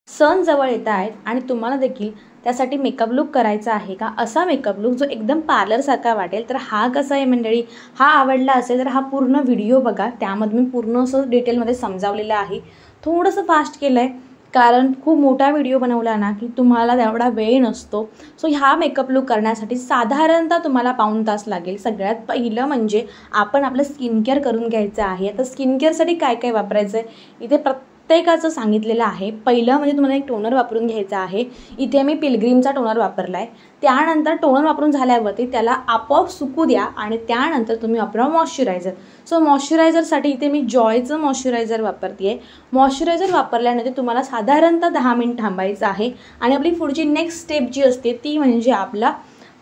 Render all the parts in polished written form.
सण जवळ येत आहेत आणि तुम्हाला देखील त्यासाठी मेकअप लुक करायचा आहे का? असा मेकअप लुक जो एकदम पार्लरसारखा वाटेल, तर हा कसा आहे मंडळी? हा आवडला असेल तर हा पूर्ण व्हिडिओ बघा. त्यामध्ये मी पूर्ण असं डिटेलमध्ये समजावलेलं आहे. थोडंसं फास्ट केलं आहे कारण खूप मोठा व्हिडिओ बनवला ना की तुम्हाला तेवढा वेळ नसतो. सो ह्या मेकअप लुक करण्यासाठी साधारणतः तुम्हाला पाऊण तास लागेल. सगळ्यात पहिलं म्हणजे आपण आपलं स्किन केअर करून घ्यायचं आहे. आता स्किन केअरसाठी काय काय वापरायचं आहे इथे प्रत्येकाचं सांगितलेलं आहे. पहिलं म्हणजे तुम्हाला एक टोनर वापरून घ्यायचा आहे. इथे मी पिलग्रीमचा टोनर वापरला आहे. त्यानंतर टोनर वापरून झाल्यावरती त्याला आपोआप सुकू द्या आणि त्यानंतर तुम्ही वापरा मॉइश्चरायझर. सो मॉइश्चरायझरसाठी इथे मी जॉयचं मॉइश्चरायझर वापरते आहे. मॉइश्चरायझर वापरल्यानंतर तुम्हाला साधारणतः 10 मिनिट थांबायचं आहे आणि आपली पुढची नेक्स्ट स्टेप जी असते ती म्हणजे आपला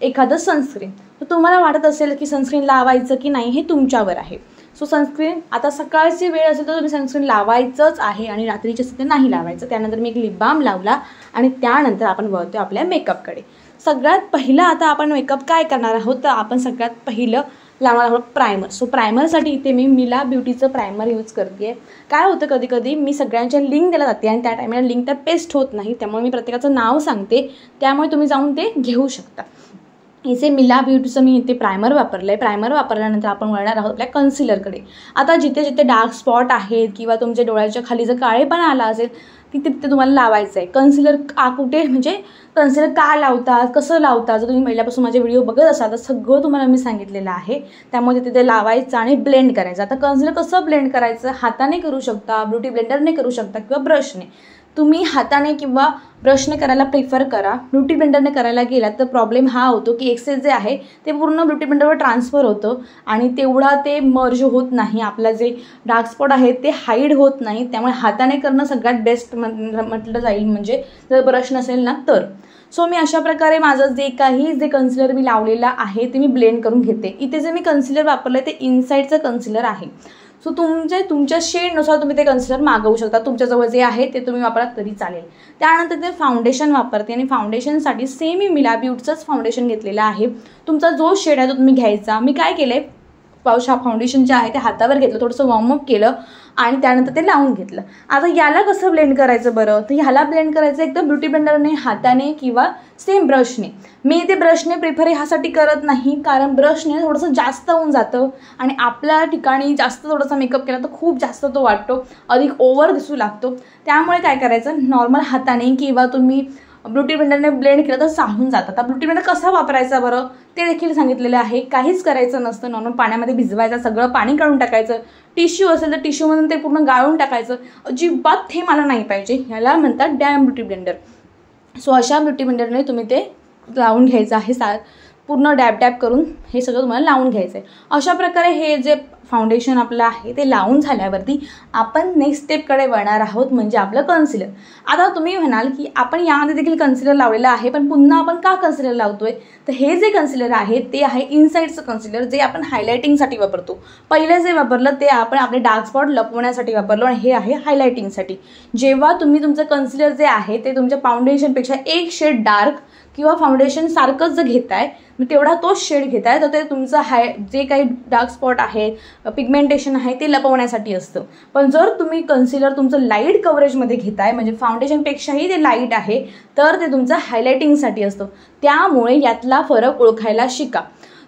एखादं सनस्क्रीन. तर तुम्हाला वाटत असेल की सनस्क्रीन लावायचं की नाही हे तुमच्यावर आहे. सो सनस्क्रीन आता सकाळची वेळ असेल तर तुम्ही सनस्क्रीन लावायचंच आहे आणि रात्रीचे असेल तर नाही लावायचं. त्यानंतर मी एक लिप बाम लावला आणि त्यानंतर आपण वळतो आपल्या मेकअपकडे. सगळ्यात पहिलं आता आपण मेकअप काय करणार आहोत तर आपण सगळ्यात पहिलं लावणार आहोत प्रायमर. सो प्रायमरसाठी इथे मी मिला ब्युटीचं प्रायमर यूज करते आहे. काय होतं कधी कधी मी सगळ्यांच्या लिंक दिला जाते आणि त्या टायमाला लिंक त्या पेस्ट होत नाही, त्यामुळे मी प्रत्येकाचं नाव सांगते, त्यामुळे तुम्ही जाऊन ते घेऊ शकता. इथे मिला ब्युटीचं मी इथे प्रायमर वापरलं आहे. प्रायमर वापरल्यानंतर आपण वळणार आहोत आपल्या कन्सिलरकडे. आता जिथे जिथे डार्क स्पॉट आहेत किंवा तुमच्या डोळ्याच्या खाली जर काळेपणा आला असेल तिथे तिथे तुम्हाला लावायचं आहे. कन्सिलर कुठे म्हणजे कन्सिलर का लावतात, कसं लावतात, जर तुम्ही पहिल्यापासून माझे व्हिडिओ बघत असाल तर सगळं तुम्हाला मी सांगितलेलं आहे. त्यामुळे तिथे लावायचं आणि ब्लेंड करायचं. आता कन्सिलर कसं ब्लेंड करायचं? हाताने करू शकता, ब्युटी ब्लेंडरने करू शकता किंवा ब्रशने. तुम्ही हाताने किंवा ब्रशने करायला प्रिफर करा. ब्युटी ब्लेंडरने करायला गेलात तर प्रॉब्लेम हा होतो की एक्सेस जे आहे ते पूर्ण ब्युटी ब्लेंडरवर ट्रान्सफर होतं आणि तेवढा ते मर्ज होत नाही. आपला जे डार्क स्पॉट आहे ते हाईड होत नाही. त्यामुळे हाताने करणं सगळ्यात बेस्ट म्हटलं जाईल, म्हणजे जर ब्रश नसेल ना तर. सो मी अशा प्रकारे माझं जे कन्सिलर मी लावलेलं आहे ते मी ब्लेंड करून घेते. इथे जे मी कन्सिलर वापरलं आहे ते इनसाईडचं कन्सिलर आहे. सो तुमच्या शेडनुसार तुम्ही ते कन्सिलर मागवू शकता. तुमच्याजवळ जे आहे ते तुम्ही वापरा तरी चालेल. त्यानंतर ते फाउंडेशन वापरते आणि फाउंडेशनसाठी सेम मी मिला ब्युटीचंच फाउंडेशन घेतलेलं आहे. तुमचा जो शेड आहे तो तुम्ही घ्यायचा. मी काय केलं आहे, फाउंडेशन जे आहे ते हातावर घेतलं, थोडंसं वॉर्मअप केलं आणि त्यानंतर ते लावून घेतलं. आता याला कसं ब्लेंड करायचं बरं? तर ह्याला ब्लेंड करायचं एकदम ब्युटी ब्लेंडरने, हाताने किंवा सेम ब्रशने. मी ते ब्रशने प्रिफर ह्यासाठी करत नाही कारण ब्रशने थोडंसं जास्त होऊन जातं आणि आपल्या ठिकाणी जास्त थोडासा मेकअप केला तर खूप जास्त तो वाटतो, अधिक ओव्हर दिसू लागतो. त्यामुळे काय करायचं, नॉर्मल हाताने किंवा तुम्ही ब्युटी ब्लेंडरने ब्लेंड केलं तर सांगून जातं. आता ब्युटी ब्लेंडर कसा वापरायचा बरं ते देखील सांगितलेलं आहे. काहीच करायचं नसतं, नॉर्मल पाण्यामध्ये भिजवायचं, सगळं पाणी काढून टाकायचं. टिश्यू असेल तर टिश्यूमधून ते पूर्ण गाळून टाकायचं. अजिबात हे मला नाही पाहिजे, ह्याला म्हणतात डॅम ब्युटी ब्लेंडर. सो अशा ब्युटी ब्लेंडरने तुम्ही ते लावून घ्यायचं आहे. पूर्ण डॅब डॅब करून हे सगळं तुम्हाला लावून घ्यायचं आहे. अशा प्रकारे हे जे फाउंडेशन आपलं आहे ते लावून झाल्यावरती आपण नेक्स्ट स्टेपकडे वळणार आहोत, म्हणजे आपलं कन्सिलर. आता तुम्ही म्हणाल की आपण यामध्ये देखील कन्सिलर लावलेलं आहे, पण पुन्हा आपण का कन्सिलर लावतोय? तर हे जे कन्सिलर आहे ते आहे इनसाईडचं कन्सिलर, जे आपण हायलायटिंगसाठी वापरतो. पहिलं जे वापरलं ते आपण आपले डार्क स्पॉट लपवण्यासाठी वापरलो आणि हे आहे हायलायटिंगसाठी. जेव्हा तुम्ही तुमचं कन्सिलर जे आहे ते तुमच्या फाउंडेशनपेक्षा एक शेड डार्क किंवा फाउंडेशन सारखंच जर घेताय, तेवढा तोच शेड घेताय, तर ते तुमचं जे काही डार्क स्पॉट आहे, पिगमेंटेशन आहे ते लपवण्यासाठी असतं. पण जर तुम्ही कन्सिलर तुमचं लाईट कव्हरेजमध्ये घेताय, म्हणजे फाउंडेशनपेक्षाही ते लाईट आहे, तर ते तुमचं हायलायटिंगसाठी असतं. त्यामुळे यातला फरक ओळखायला शिका.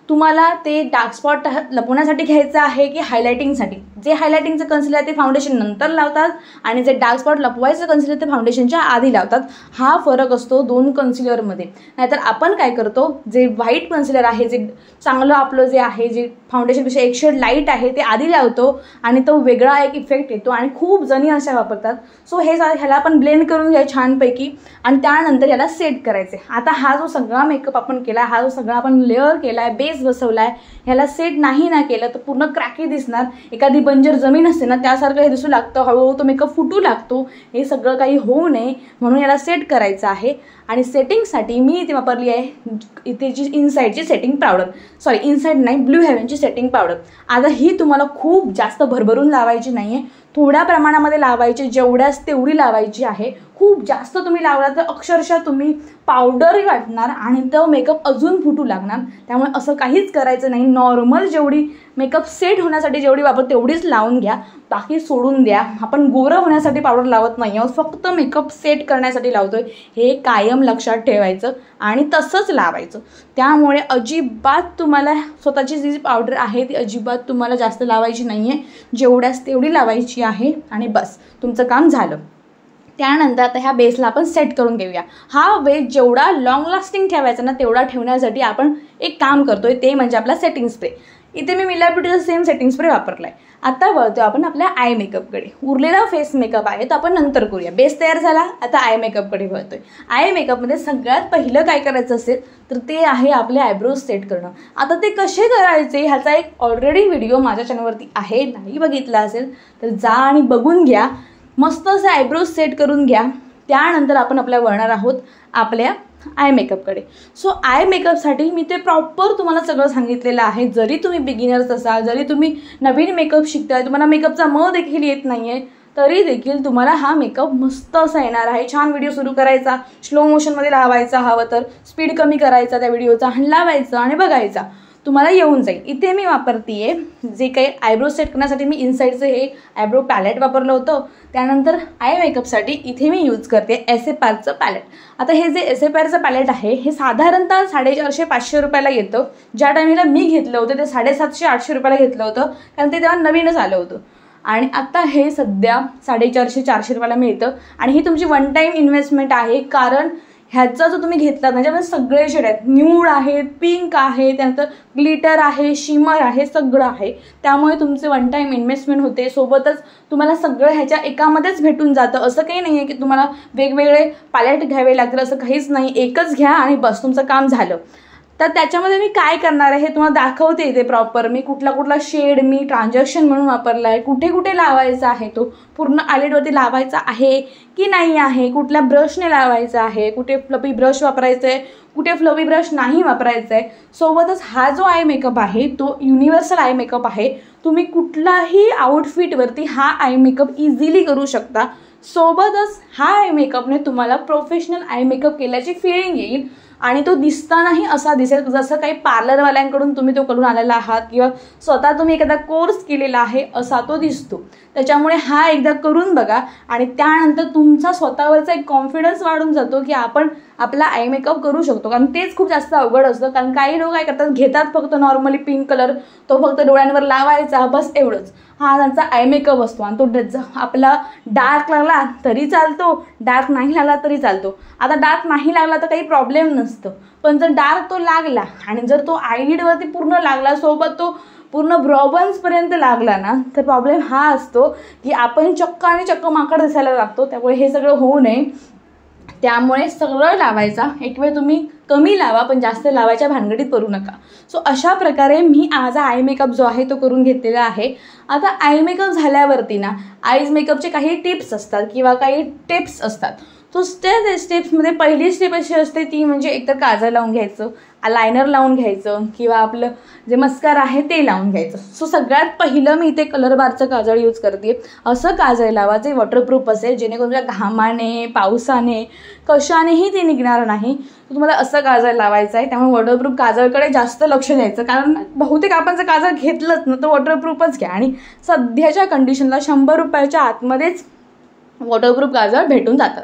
तुम्हाला ते डार्क स्पॉट लपवण्यासाठी घ्यायचं आहे की हायलायटिंगसाठी? जे हायलायटिंगचं कन्सिलर आहे ते फाउंडेशन नंतर लावतात आणि जे डार्क स्पॉट लपवायचं कन्सिलर ते फाउंडेशनच्या आधी लावतात. हा फरक असतो दोन कन्सिलरमध्ये. नाहीतर आपण काय करतो, जे व्हाईट कन्सिलर आहे, जे चांगलं आपलं जे आहे, जे फाउंडेशनपेक्षा एक शेड लाईट आहे ते आधी लावतो आणि तो वेगळा एक इफेक्ट येतो आणि खूप जणी अशा वापरतात. सो ह्याला आपण ब्लेंड करून घ्या छानपैकी आणि त्यानंतर याला सेट करायचे. आता हा जो सगळा मेकअप आपण केला, हा जो सगळा आपण लेअर केला आहे, बेस बसवलाय, ह्याला सेट नाही ना केलं तर पूर्ण क्रॅकी दिसणार. एखादी बंजर जमीन असते ना त्यासारखं हे दिसू लागतं, हळूहळू तो मेकअप फुटू लागतो. हे सगळं काही होऊ नये म्हणून याला सेट करायचं आहे. आणि सेटिंगसाठी मी इथे वापरली आहे इथे जी इनसाईडची सेटिंग पावडर, इनसाईड नाही, ब्लू हेव्हनची सेटिंग पावडर. आता ही तुम्हाला खूप जास्त भरभरून लावायची नाही आहे, थोड्या प्रमाणामध्ये लावायची, जेवढ्यास तेवढी लावायची आहे. खूप जास्त तुम्ही लावला तर अक्षरशः तुम्ही पावडरही वाटणार आणि तो मेकअप अजून फुटू लागणार. त्यामुळे असं काहीच करायचं नाही. नॉर्मल जेवढी मेकअप सेट होण्यासाठी जेवढी वापर तेवढीच लावून घ्या, बाकी सोडून द्या. आपण गोरं होण्यासाठी पावडर लावत नाही आहोत, फक्त मेकअप सेट करण्यासाठी लावतोय, हे कायम लक्षात ठेवायचं आणि तसंच लावायचं. त्यामुळे अजिबात तुम्हाला स्वतःची जी पावडर आहे ती अजिबात तुम्हाला जास्त लावायची नाही आहे, जेवढ्यास तेवढी लावायची आहे आणि बस तुमचं काम झालं. त्यानंतर आता ह्या बेसला आपण सेट करून घेऊया. हा बेस जेवढा लॉंग लास्टिंग ठेवायचा ना तेवढा ठेवण्यासाठी आपण एक काम करतोय, ते म्हणजे आपला सेटिंग स्प्रे. इथे मी मिला ब्युटीचा सेम सेटिंग स्प्रे वापरला आहे. आता वळतोय आपण आपल्या आय मेकअपकडे. उरलेला फेस मेकअप आहे तो आपण नंतर करूया. बेस तयार झाला, आता आय मेकअपकडे वळतोय. आय मेकअपमध्ये सगळ्यात पहिलं काय करायचं असेल तर ते आहे आपले आयब्रोज सेट करणं. आता ते कसे करायचे ह्याचा एक ऑलरेडी व्हिडिओ माझ्या चॅनलवरती आहे, नाही बघितला असेल तर जा आणि बघून घ्या. मस्त असे आयब्रोज सेट करून घ्या. त्यानंतर आपण वळणार आहोत आपल्या आय मेकअपकडे. सो आय मेकअपसाठी मी ते प्रॉपर तुम्हाला सगळं सांगितलेलं आहे. जरी तुम्ही बिगिनर्स असाल, जरी तुम्ही नवीन मेकअप शिकताय, तुम्हाला मेकअपचा म देखील येत नाही आहे, तरी देखील तुम्हाला हा मेकअप मस्त असा येणार आहे. छान व्हिडिओ सुरू करायचा, स्लो मोशनमध्ये लावायचा, हवं तर स्पीड कमी करायचा त्या व्हिडिओचा आणि लावायचा आणि बघायचा, तुम्हाला येऊन जाईल. इथे मी वापरतीये जे काही आयब्रो सेट करण्यासाठी मी इनसाईडचं हे आयब्रो पॅलेट वापरलं होतं. त्यानंतर आय मेकअपसाठी इथे मी यूज करते एसएफआरचं पॅलेट. आता हे जे एसएफआरचं पॅलेट आहे हे साधारणतः 450-500 रुपयाला येतं. ज्या टायमिंगला मी घेतलं होतं ते 750-800 रुपयाला घेतलं होतं, कारण ते तेव्हा नवीनच आलं होतं. आणि आता हे सध्या 450-400 रुपयाला मिळतं. आणि ही तुमची वन टाईम इन्व्हेस्टमेंट आहे, कारण ह्याचा जो तुम्ही घेतला त्याच्यामध्ये सगळे शेड आहेत, न्यूड आहेत, पिंक आहे, त्यानंतर ग्लिटर आहे, शिमर आहे, सगळं आहे. त्यामुळे तुमचे वन टाईम इन्व्हेस्टमेंट होते. सोबतच तुम्हाला सगळं ह्याच्या एकामध्येच भेटून जातं. असं काही नाही आहे की तुम्हाला वेगवेगळे पॅलेट घ्यावे लागतील, असं काहीच नाही. एकच घ्या आणि बस तुमचं काम झालं. तर त्याच्यामध्ये मी काय करणार आहे हे तुम्हाला दाखवते इथे प्रॉपर. मी कुठला शेड मी ट्रान्झॅक्शन म्हणून वापरला आहे, कुठे कुठे लावायचा आहे, तो पूर्ण आयलिडवरती लावायचा आहे की नाही आहे, कुठल्या ब्रशने लावायचा आहे, कुठे फ्लफी ब्रश वापरायचं आहे, कुठे फ्लफी ब्रश नाही वापरायचा आहे. सोबतच हा जो आय मेकअप आहे तो युनिव्हर्सल आय मेकअप आहे. तुम्ही कुठलाही आउटफिटवरती हा आय मेकअप इझिली करू शकता. सोबतच हा आय मेकअपने तुम्हाला प्रोफेशनल आय मेकअप केल्याची फिलिंग येईल आणि तो दिसतानाही असा दिसेल जसं काही पार्लरवाल्यांकडून तुम्ही तो करून आलेला आहात किंवा स्वतः तुम्ही एखादा कोर्स केलेला आहे असा तो दिसतो. त्याच्यामुळे हा एकदा करून बघा आणि त्यानंतर तुमचा स्वतःवरचा एक कॉन्फिडन्स वाढून जातो की आपण आपला आय मेकअप करू शकतो. कारण तेच खूप जास्त अवघड असतं. कारण काही लोक काय करतात, घेतात फक्त नॉर्मली पिंक कलर, तो फक्त डोळ्यांवर लावायचा, बस एवढंच. हा त्यांचा आय मेकअप असतो आणि तो आपला डार्क लागला तरी चालतो, डार्क नाही लागला तरी चालतो. आता डार्क नाही लागला तर काही प्रॉब्लेम नसतं, पण जर डार्क तो लागला आणि जर तो आयलिडवरती पूर्ण लागला, सोबत तो पूर्ण ब्रॉबन्सपर्यंत लागला ना, तर प्रॉब्लेम हा असतो की आपण चक्क आणि चक्क माकड दिसायला लागतो. त्यामुळे हे सगळं होऊ नये. त्यामुळे सगळं लावायचा, एक वेळ तुम्ही कमी लावा पण जास्त लावायच्या भानगडीत पडू नका. सो अशा प्रकारे मी आज आय मेकअप जो आहे तो करून घेतलेला आहे. आता आय मेकअप झाल्यावरती ना आईज मेकअपचे काही टिप्स असतात किंवा काही टिप्स असतात. सो त्या स्टेप्समध्ये पहिली स्टेप अशी असते ती म्हणजे एकतर काजळ लावून घ्यायचं, लायनर लावून घ्यायचं किंवा आपलं जे मस्कारा आहे ते लावून घ्यायचं. सो सगळ्यात पहिलं मी इथे कलर बारचं काजळ यूज करते. असं काजळ लावा जे वॉटरप्रूफ असेल, जेणेकरून तुमच्या घामाने, पावसाने, कशानेही ते निघणार नाही. तुम्हाला असं काजळ लावायचं आहे. त्यामुळे वॉटरप्रूफ काजळकडे जास्त लक्ष द्यायचं, कारण बहुतेक आपण जर काजळ घेतलंच ना तर वॉटरप्रूफच घ्या. आणि सध्याच्या कंडिशनला 100 रुपयाच्या आतमध्येच वॉटरप्रूफ काजळ भेटून जातात.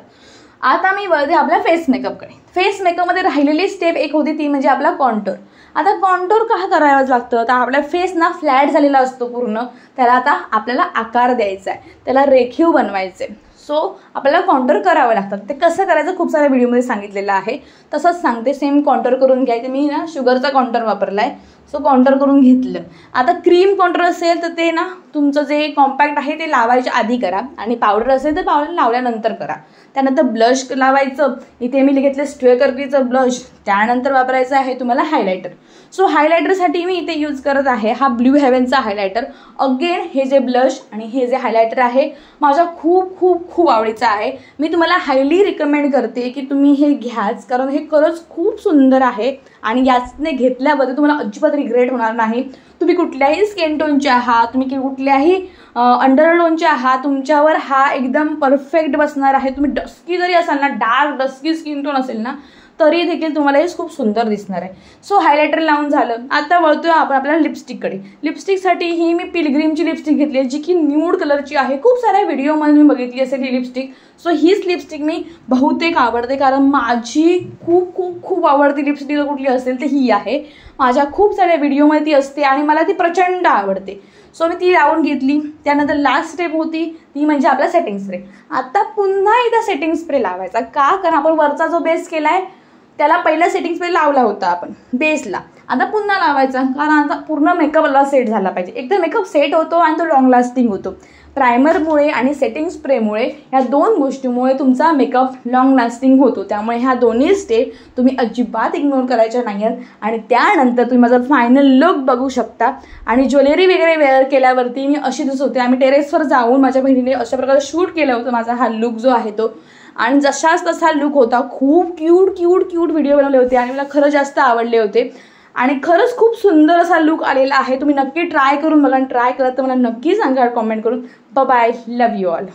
आता मी वळते आपल्या फेस मेकअपकडे. फेस मेकअपमध्ये राहिलेली स्टेप एक होती ती म्हणजे आपला कॉन्टूर. आता कॉन्टूर का करावंच लागतं, तर आपला फेस ना फ्लॅट झालेला असतो पूर्ण, त्याला आता आपल्याला आकार द्यायचा आहे, त्याला रेखीव बनवायचे. सो आपल्याला कॉन्टूर करावं लागतं. ते कसं करायचं खूप साऱ्या व्हिडिओमध्ये सांगितलेलं आहे, तसंच सांगते. सेम कॉन्टूर करून घ्यायचं. मी ना शुगरचा कॉन्टूर वापरला आहे. सो कॉन्टूर करून घेतलं. आता क्रीम कॉन्टूर असेल तर ते ना तुमचं जे कॉम्पॅक्ट आहे ते लावायच्या आधी करा आणि पावडर असेल तर पावडर लावल्यानंतर करा. त्यानंतर ब्लश लावायचं. इथे मी घेतलं स्ट्वे कर्कीचं ब्लश. त्यानंतर वापरायचं आहे तुम्हाला हायलायटर. सो हायलायटरसाठी मी इथे यूज करत आहे हा ब्ल्यू हेव्हनचा हायलायटर. अगेन हे जे ब्लश आणि हे जे हायलायटर आहे माझ्या खूप खूप खूप आवडीचं आहे. मी तुम्हाला हायली रिकमेंड करते की तुम्ही हे घ्याच, कारण हे खरंच खूप सुंदर आहे आणि याचने घेतल्याबद्दल तुम्हाला अजिबात रिग्रेट होणार नाही. तुम्ही कुठल्याही स्किन टोनचे आहात, तुम्ही कुठल्याही अंडर टोनचे आहात, तुमच्यावर हा एकदम परफेक्ट बसणार आहे. तुम्ही डस्की जरी असाल ना, डार्क डस्की स्किन टोन असेल ना, तरी देखील तुम्हाला हे खूप सुंदर दिसणार आहे. सो हायलायटर लावून झालं. आता वळतोय आपण आपल्या लिपस्टिककडे. लिपस्टिकसाठी ही मी पिलग्रीमची लिपस्टिक घेतली आहे, जी की न्यूड कलरची आहे. खूप साऱ्या व्हिडिओमध्ये मी बघितली असेल ही लिपस्टिक. सो हीच लिपस्टिक मी बहुतेक आवडते, कारण माझी खूप खूप खूप आवडती लिपस्टिक कुठली असेल तर ही आहे. माझ्या खूप साऱ्या व्हिडिओमध्ये ती असते आणि मला ती प्रचंड आवडते. सो मी ती लावून घेतली. त्यानंतर लास्ट स्टेप होती ती म्हणजे आपला सेटिंग स्प्रे. आता पुन्हा एकदा सेटिंग स्प्रे लावायचा. का? कारण आपण वरचा जो बेस केला आहे त्याला पहिला सेटिंग स्प्रे लावला होता आपण बेसला. आता पुन्हा लावायचा, कारण आता पूर्ण मेकअपला सेट झाला पाहिजे. एकदा मेकअप सेट होतो आणि तो लॉंग लास्टिंग होतो. प्रायमरमुळे आणि सेटिंग स्प्रेमुळे ह्या दोन गोष्टीमुळे तुमचा मेकअप लॉंग लास्टिंग होतो. त्यामुळे ह्या दोन्ही स्टेप तुम्ही अजिबात इग्नोर करायच्या नाही आहेत. आणि त्यानंतर तुम्ही माझा फायनल लुक बघू शकता. आणि ज्वेलरी वगैरे वेअर केल्यावरती मी अशी दिसत होते. आम्ही टेरेसवर जाऊन माझ्या बहिणीने अशा प्रकारे शूट केलं होतं माझा हा लुक जो आहे तो, आणि जशाच तसा लुक होता. खूप क्यूट क्यूट क्यूट व्हिडिओ बनवले होते आणि मला खरं जास्त आवडले होते आणि खरंच खूप सुंदर असा लुक आलेला आहे. तुम्ही नक्की ट्राय करून बघा. ट्राय करत तर मला नक्की सांगा कॉमेंट करून. Bye bye, love you all.